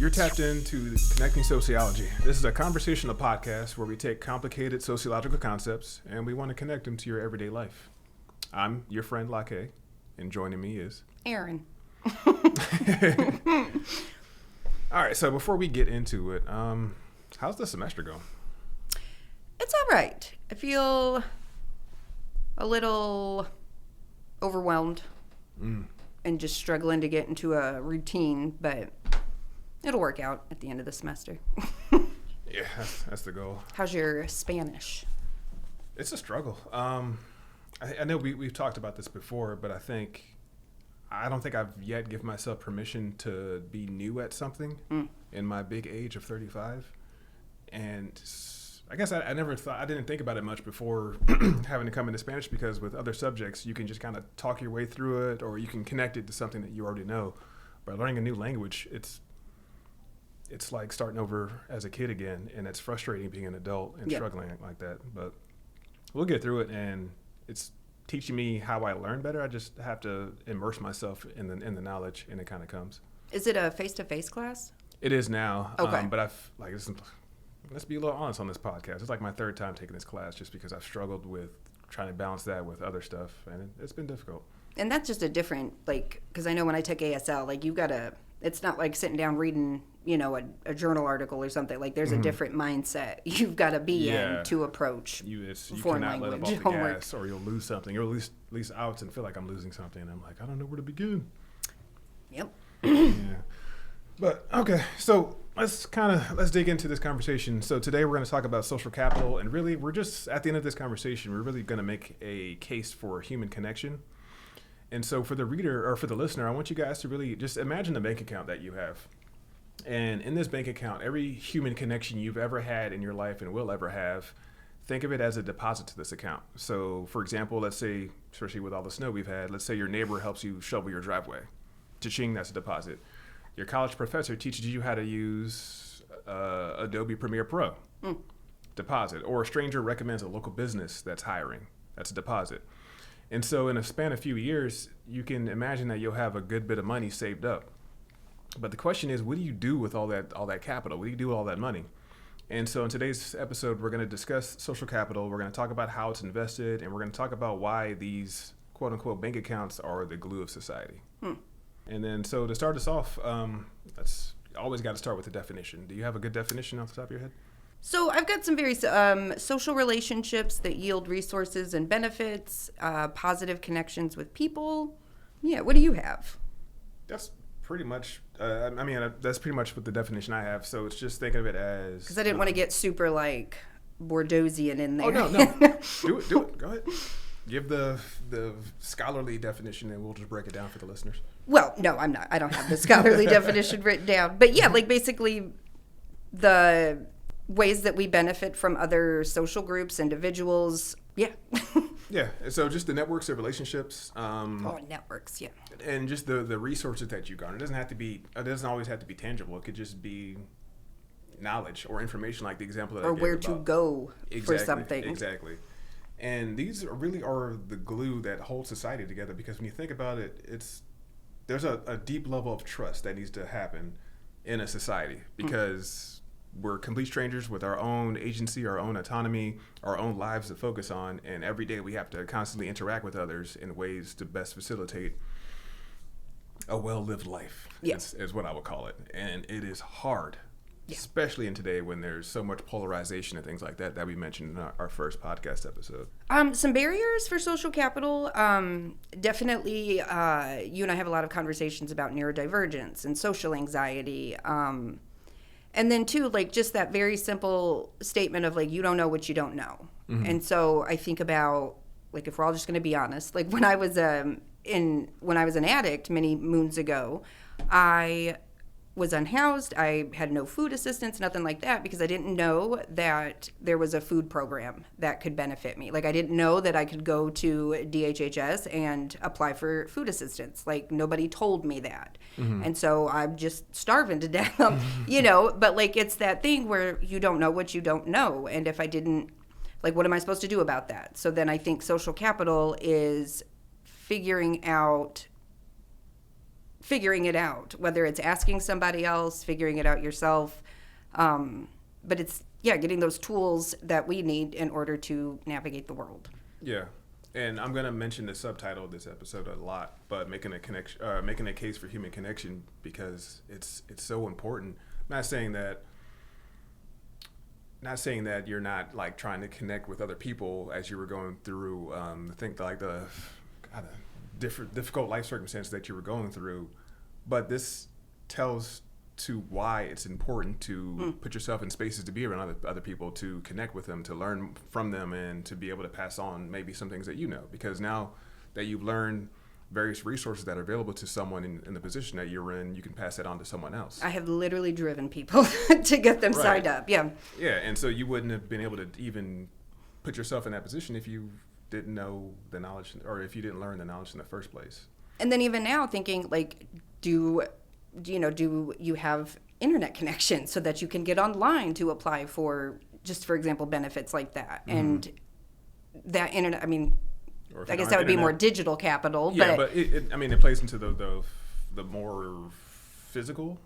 You're tapped into Connecting Sociology. This is a conversational podcast where we take complicated sociological concepts and we want to connect them to your everyday life. I'm your friend Lake, and joining me is Aryn. All right, so before we get into it, how's the semester going? It's all right. I feel a little overwhelmed and just struggling to get into a routine, but it'll work out at the end of the semester. Yeah, that's the goal. How's your Spanish? It's a struggle. I know we've talked about this before, but I don't think I've yet given myself permission to be new at something in my big age of 35. And I guess I didn't think about it much before having to come into Spanish, because with other subjects, you can just kind of talk your way through it, or you can connect it to something that you already know. By learning a new language, it's like starting over as a kid again, and it's frustrating being an adult and struggling like that. But we'll get through it, and it's teaching me how I learn better. I just have to immerse myself in the knowledge, and it kind of comes. Is it a face-to-face class? It is now. Okay. But let's be a little honest on this podcast. It's like my third time taking this class, just because I've struggled with trying to balance that with other stuff, and it's been difficult. And that's just a different, because I know when I took ASL, it's not like sitting down reading, a journal article or something. Like, there's a different mindset you've got to be in to approach you foreign cannot language let up off the homework. gas, or you'll lose something. Or at least I often feel like I'm losing something, and I'm like, I don't know where to begin. Yep. Yeah. But okay, so let's dig into this conversation. So today we're going to talk about social capital, and really we're just at the end of this conversation, we're really going to make a case for human connection. And so for the reader, or for the listener, I want you guys to really just imagine the bank account that you have. And in this bank account, every human connection you've ever had in your life and will ever have, think of it as a deposit to this account. So for example, let's say, especially with all the snow we've had, let's say your neighbor helps you shovel your driveway. Cha-ching, that's a deposit. Your college professor teaches you how to use Adobe Premiere Pro. Deposit. Or a stranger recommends a local business that's hiring. That's a deposit. And so in a span of a few years, you can imagine that you'll have a good bit of money saved up. But the question is, what do you do with all that capital? What do you do with all that money? And so in today's episode, we're going to discuss social capital. We're going to talk about how it's invested, and we're going to talk about why these quote unquote bank accounts are the glue of society. And then, so to start us off, that's always got to start with the definition. Do you have a good definition off the top of your head? So I've got some very social relationships that yield resources and benefits, positive connections with people. Yeah, what do you have? That's pretty much, that's pretty much what the definition I have. So it's just think of it as... Because I didn't want to get super, Bordeauxian in there. Oh, no. Do it. Go ahead. Give the scholarly definition, and we'll just break it down for the listeners. Well, no, I'm not. I don't have the scholarly definition written down. But yeah, basically the ways that we benefit from other social groups, individuals. Yeah. Yeah. So just the networks of relationships. Networks. Yeah. And just the resources that you garner. It doesn't always have to be tangible. It could just be knowledge or information, like the example that I gave or where to go for something. Exactly. And these really are the glue that holds society together, because when you think about it, there's a deep level of trust that needs to happen in a society, because we're complete strangers with our own agency, our own autonomy, our own lives to focus on, and every day we have to constantly interact with others in ways to best facilitate a well-lived life. Yes. Is what I would call it. And it is hard. Yeah. Especially in today when there's so much polarization and things like that we mentioned in our first podcast episode. Some barriers for social capital. Definitely, you and I have a lot of conversations about neurodivergence and social anxiety. And then, too, just that very simple statement of, you don't know what you don't know. Mm-hmm. And so I think about, if we're all just going to be honest, when I was an addict many moons ago, I was unhoused. I had no food assistance, nothing like that, because I didn't know that there was a food program that could benefit me. I didn't know that I could go to DHHS and apply for food assistance. Nobody told me that. Mm-hmm. And so I'm just starving to death, but it's that thing where you don't know what you don't know. And if I didn't, what am I supposed to do about that? So then I think social capital is figuring out figuring it out, whether it's asking somebody else, figuring it out yourself. But it's, getting those tools that we need in order to navigate the world. Yeah. And I'm going to mention the subtitle of this episode a lot, but making a connection, making a case for human connection, because it's so important. Not saying that you're not like trying to connect with other people as you were going through, think like the kind of difficult life circumstances that you were going through, but this tells to why it's important to put yourself in spaces to be around other people, to connect with them, to learn from them, and to be able to pass on maybe some things that you know. Because now that you've learned various resources that are available to someone in the position that you're in, you can pass that on to someone else. I have literally driven people to get them signed up. Yeah. Yeah, and so you wouldn't have been able to even put yourself in that position if you didn't know the knowledge, or if you didn't learn the knowledge in the first place. And then even now thinking, like, do you have internet connection so that you can get online to apply for, just for example, benefits like that? And that internet, I mean, I guess that would be more digital capital. Yeah, but it plays into the more physical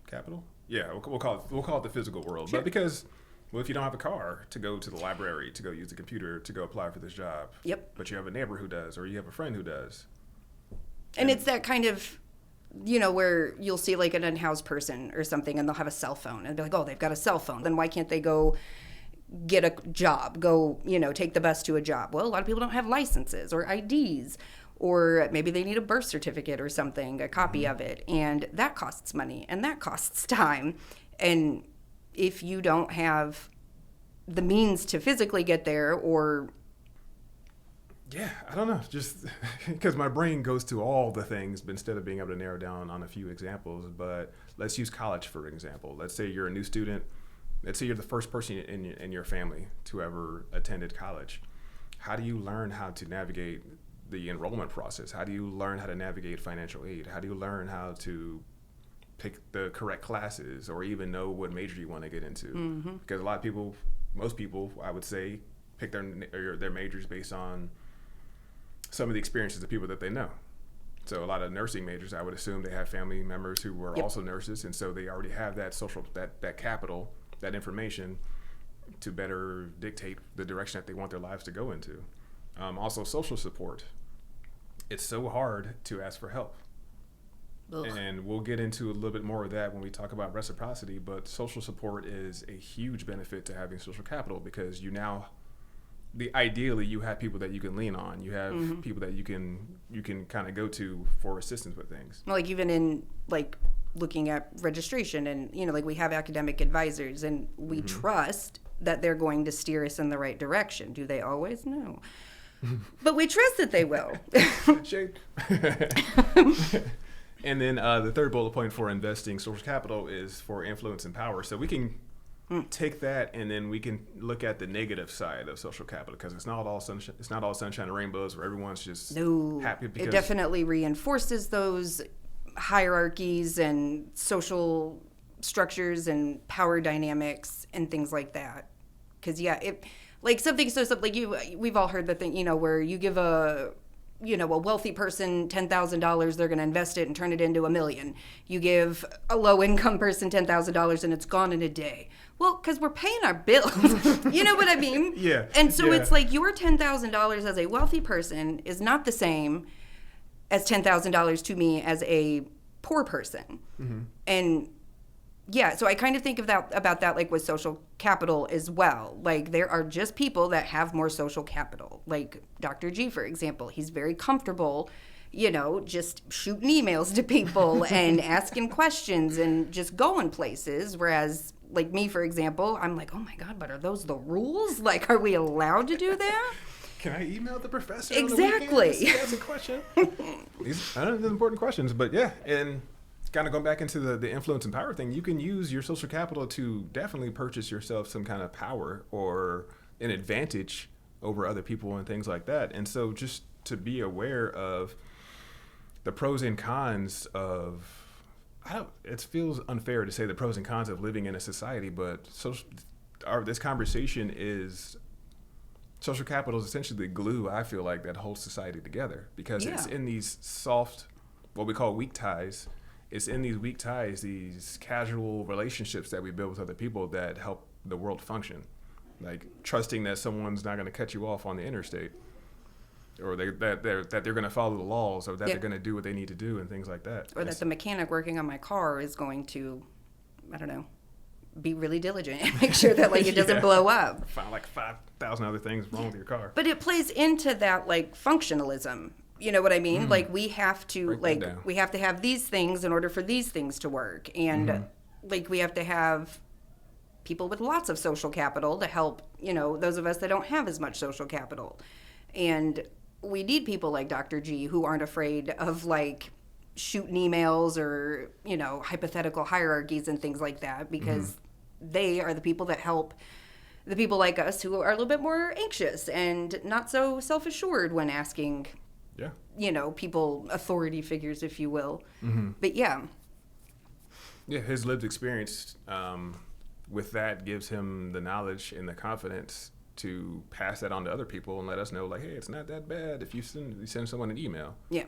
capital. Yeah, we'll call it the physical world. Sure. But because, well, if you don't have a car to go to the library, to go use the computer, to go apply for this job. Yep. But you have a neighbor who does, or you have a friend who does. And it's that kind of, where you'll see like an unhoused person or something and they'll have a cell phone and be like, oh, they've got a cell phone. Then why can't they go get a job, take the bus to a job? Well, a lot of people don't have licenses or IDs, or maybe they need a birth certificate or something, a copy of it. And that costs money and that costs time. And if you don't have the means to physically get there, or yeah, I don't know, just because my brain goes to all the things, but instead of being able to narrow down on a few examples. But let's use college for example. Let's say you're a new student. Let's say you're the first person in your family to ever attended college. How do you learn how to navigate the enrollment process? How do you learn how to navigate financial aid? How do you learn how to pick the correct classes, or even know what major you want to get into? Because most people, I would say, pick their majors based on some of the experiences of people that they know. So a lot of nursing majors, I would assume they have family members who were also nurses, and so they already have that that capital, that information to better dictate the direction that they want their lives to go into. Also, social support. It's so hard to ask for help. Ugh. And we'll get into a little bit more of that when we talk about reciprocity, but social support is a huge benefit to having social capital, because ideally you have people that you can lean on. You have people that you can kind of go to for assistance with things. Like even in like looking at registration, and like we have academic advisors, and we trust that they're going to steer us in the right direction. Do they always? No. But we trust that they will. Shake. And then the third bullet point for investing social capital is for influence and power. So we can take that, and then we can look at the negative side of social capital, because it's not all sunshine. It's not all sunshine and rainbows where everyone's just happy. Because it definitely reinforces those hierarchies and social structures and power dynamics and things like that. Because we've all heard the thing, where you give a wealthy person $10,000, they're going to invest it and turn it into $1 million. You give a low-income person $10,000 and it's gone in a day. Well, because we're paying our bills. You know what I mean? Yeah. And so it's like your $10,000 as a wealthy person is not the same as $10,000 to me as a poor person. And yeah, so I kind of think about that like with social capital as well. Like there are just people that have more social capital. Like Dr. G, for example, he's very comfortable, just shooting emails to people and asking questions and just going places. Whereas like me, for example, I'm like, oh my God, but are those the rules? Like, are we allowed to do that? Can I email the professor? Exactly. That's a question. These are important questions, but yeah, and kind of going back into the influence and power thing, you can use your social capital to definitely purchase yourself some kind of power or an advantage over other people and things like that. And so just to be aware of the pros and cons of, it feels unfair to say the pros and cons of living in a society, but this conversation is, social capital is essentially the glue, I feel like, that holds society together, because it's in these soft what we call weak ties. It's in these weak ties, these casual relationships that we build with other people that help the world function. Like trusting that someone's not going to cut you off on the interstate, or that they're going to follow the laws, or that they're going to do what they need to do, and things like that. Or that the mechanic working on my car is going to, I don't know, be really diligent and make sure that like it doesn't blow up. Find like 5,000 other things wrong with your car. But it plays into that like functionalism. You know what I mean? Like we have to we have to have these things in order for these things to work, and like we have to have people with lots of social capital to help, you know, those of us that don't have as much social capital. And we need people like Dr. G who aren't afraid of like shooting emails or, you know, hypothetical hierarchies and things like that, because they are the people that help the people like us who are a little bit more anxious and not so self-assured when asking, you know, people, authority figures, if you will. But yeah, his lived experience with that gives him the knowledge and the confidence to pass that on to other people and let us know, like, hey, it's not that bad if you send someone an email. Yeah.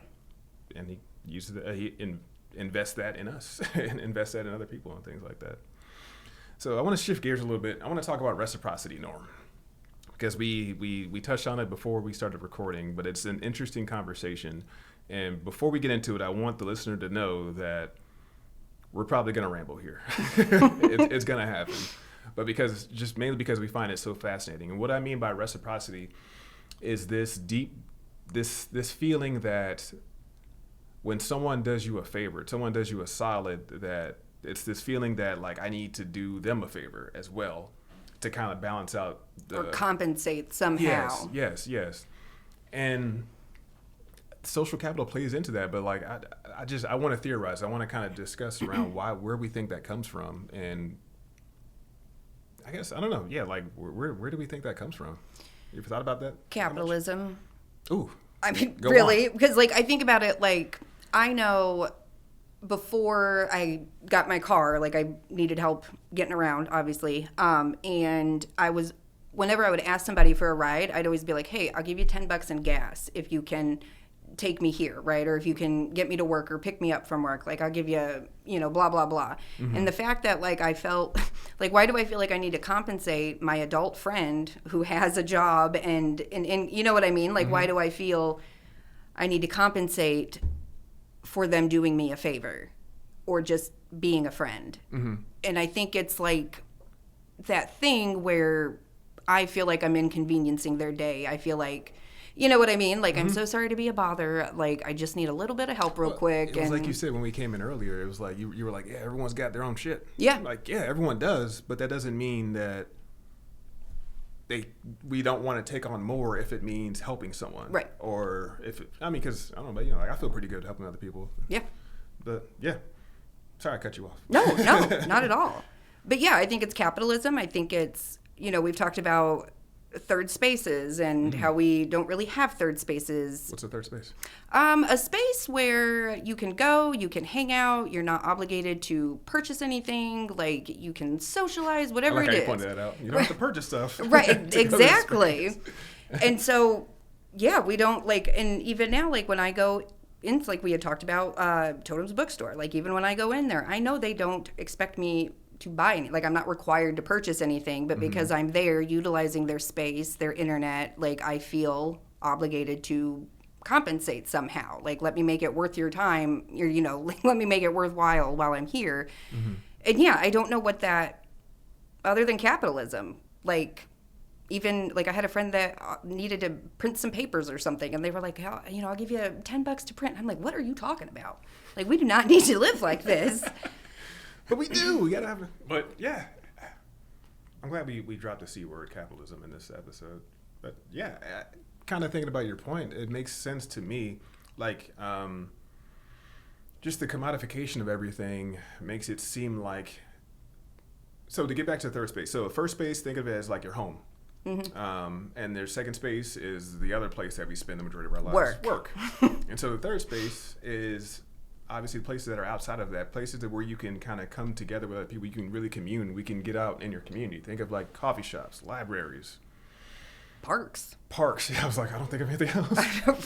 And he uses invests that in us and invests that in other people and things like that. So I want to shift gears a little bit. I want to talk about reciprocity norm, because we touched on it before we started recording, but it's an interesting conversation. And before we get into it, I want the listener to know that we're probably going to ramble here. It's going to happen. But mainly because we find it so fascinating. And what I mean by reciprocity is this feeling that when someone does you a favor, someone does you a solid, that it's this feeling that like I need to do them a favor as well to kind of balance out or compensate somehow. Yes. And social capital plays into that, but like I want to theorize. I want to kind of discuss around where we think that comes from, and I guess I don't know. Yeah, like where do we think that comes from? You ever thought about that? Capitalism. Ooh. I mean, really, because like I think about it, like I know before I got my car, like I needed help getting around, obviously, and whenever I would ask somebody for a ride, I'd always be like, hey, I'll give you $10 in gas if you can take me here, right? Or if you can get me to work or pick me up from work, like I'll give you, you know, blah, blah, blah. And the fact that like I felt like, why do I feel like I need to compensate my adult friend who has a job and you know what I mean? Like, why do I feel I need to compensate for them doing me a favor or just being a friend? And I think it's like that thing where I feel like I'm inconveniencing their day. I feel like, you know what I mean? Like, I'm so sorry to be a bother. Like, I just need a little bit of help real quick. It was like you said when we came in earlier, it was like, you were like, yeah, everyone's got their own shit. Yeah. Like, yeah, everyone does, but that doesn't mean that we don't want to take on more if it means helping someone. Right. Or because, I don't know, but, you know, like, I feel pretty good helping other people. Yeah. But, yeah. Sorry I cut you off. No, not at all. But, yeah, I think it's capitalism. I think it's, you know, we've talked about third spaces and how we don't really have third spaces. What's a third space? A space where you can go, you can hang out, you're not obligated to purchase anything, like you can socialize, whatever it is. I like how you pointed that out. You don't have to purchase stuff. Right, exactly. And so, yeah, we don't like, and even now, like when I go in, like we had talked about Totem's bookstore, like even when I go in there, I know they don't expect me to buy any, like I'm not required to purchase anything, but because I'm there utilizing their space, their internet, like I feel obligated to compensate somehow. Like, let me make it worth your time, or, you know, let me make it worthwhile while I'm here. And yeah, I don't know what that, other than capitalism, like even like I had a friend that needed to print some papers or something, and they were like, you know, I'll give you $10 to print. I'm like, what are you talking about? Like, we do not need to live like this. But we do. We gotta have it. But yeah, I'm glad we dropped the C word, capitalism, in this episode. But yeah, kind of thinking about your point, it makes sense to me. Like, just the commodification of everything makes it seem like. So to get back to the third space, so first space, think of it as like your home. And their second space is the other place that we spend the majority of our lives. Work. And so the third space is obviously places that are outside of that, places where you can kind of come together with other people, you can really commune, we can get out in your community. Think of like coffee shops, libraries, Parks. Yeah, I was like, I don't think of anything else.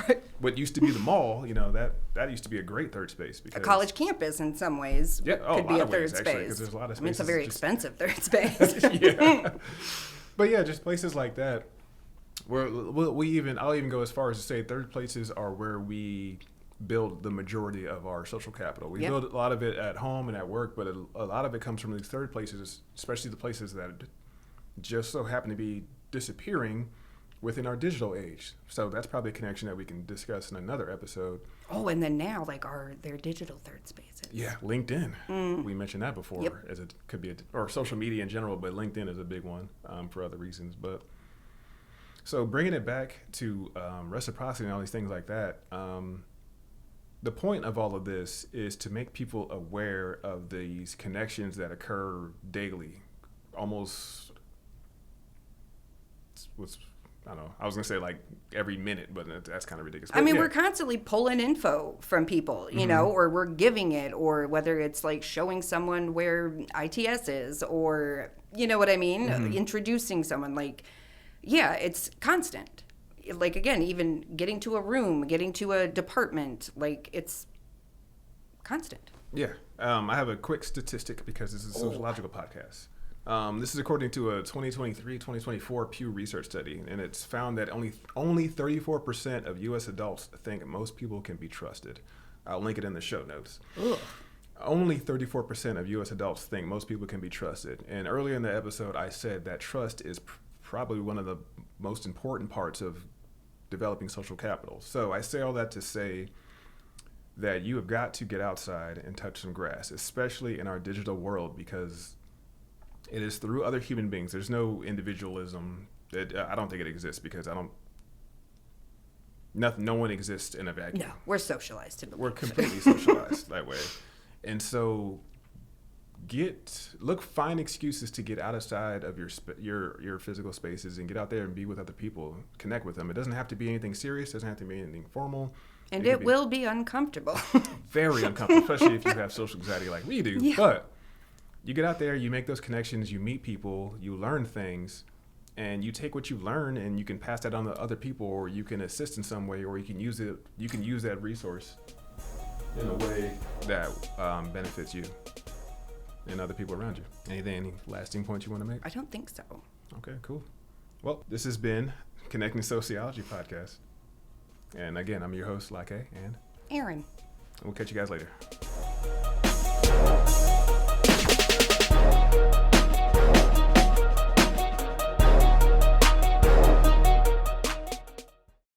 Right. What used to be the mall, that used to be a great third space. A Because college campus in some ways could be a third space. Actually, 'cause there's a lot of I mean, it's a spaces very just- expensive third space. Yeah. But yeah, just places like that. Where I'll even go as far as to say third places are where we build the majority of our social capital. We build a lot of it at home and at work, but a lot of it comes from these third places, especially the places that just so happen to be disappearing within our digital age. So that's probably a connection that we can discuss in another episode. Oh, and then now, like, their digital third spaces. Yeah, LinkedIn. We mentioned that before, as it could be, or social media in general, but LinkedIn is a big one for other reasons. But so bringing it back to reciprocity and all these things like that, the point of all of this is to make people aware of these connections that occur daily, almost. I don't know. I was gonna say like every minute, but that's kind of ridiculous. I mean, yeah. we're constantly pulling info from people, you know, or we're giving it, or whether it's like showing someone where ITS is, or you know what I mean, introducing someone. Like, yeah, it's constant. Like, again, even getting to a room, getting to a department, like, it's constant. Yeah. I have a quick statistic because this is a sociological podcast. This is according to a 2023-2024 Pew Research study, and it's found that only 34% of U.S. adults think most people can be trusted. I'll link it in the show notes. Ugh. Only 34% of U.S. adults think most people can be trusted. And earlier in the episode, I said that trust is probably one of the most important parts of developing social capital. So I say all that to say that you have got to get outside and touch some grass, especially in our digital world, because it is through other human beings. There's no individualism. I don't think it exists because no one exists in a vacuum. No, we're socialized. We're completely socialized that way. And so find excuses to get outside of your physical spaces and get out there and be with other people, connect with them. It doesn't have to be anything serious. It doesn't have to be anything formal. And it will be uncomfortable. Very uncomfortable, especially if you have social anxiety like we do. Yeah. But you get out there, you make those connections, you meet people, you learn things, and you take what you learn and you can pass that on to other people, or you can assist in some way, or you can use that resource in a way that benefits you and other people around you. Any lasting points you want to make? I don't think so. Okay, cool. Well, this has been Connecting Sociology Podcast. And again, I'm your host, Lake and Aryn. we'll catch you guys later.